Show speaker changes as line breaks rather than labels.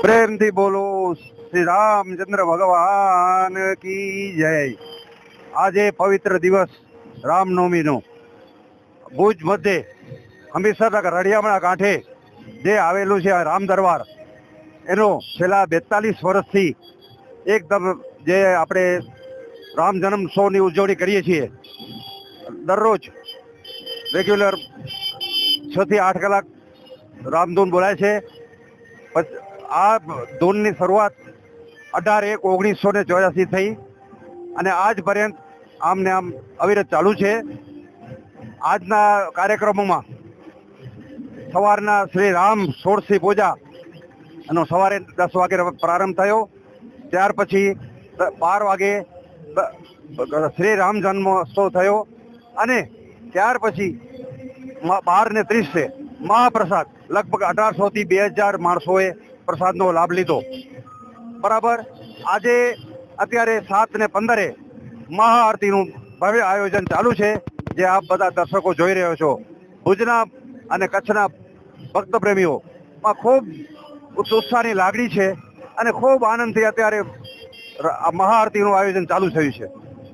પ્રેમથી બોલો શ્રી રામચંદ્ર ભગવાન કી જય। આજે પવિત્ર દિવસ રામનવમીનો ભુજ મધ્યે હમીરસર રળિયામણા કાંઠે જે આવેલું છે રામ દરબાર, એનો છેલ્લા 42 વર્ષથી એકદમ જે આપણે રામ જન્મોત્સવની ઉજવણી કરીએ છીએ, દરરોજ રેગ્યુલર 6 થી 8 કલાક રામધૂન બોલાય છે। આ ધૂનની શરૂઆત 18/1/1984 થઈ અને આજ પર્યંત આમને આમ અવિરત ચાલુ છે। આજના કાર્યક્રમોમાં સવારના શ્રી રામ ષોડશી પૂજા એનો સવારે 10 વાગે પ્રારંભ થયો। ત્યાર પછી 12 વાગે શ્રી રામ જન્મોત્સવ થયો અને ત્યાર પછી 12:30 મહાપ્રસાદ લગભગ 1800 થી 2000 માણસોએ પ્રસાદનો લાભ લીધો। બરાબર, આજે અત્યારે 7:15 મહાઆરતીનું ભવ્ય આયોજન ચાલુ છે, જે આપ બધા દર્શકો જોઈ રહ્યો છો। ભુજના અને કચ્છના ભક્ત પ્રેમીઓમાં ખૂબ ઉત્સાહની લાગણી છે અને ખૂબ આનંદથી અત્યારે મહાઆરતીનું આયોજન ચાલુ થયું છે।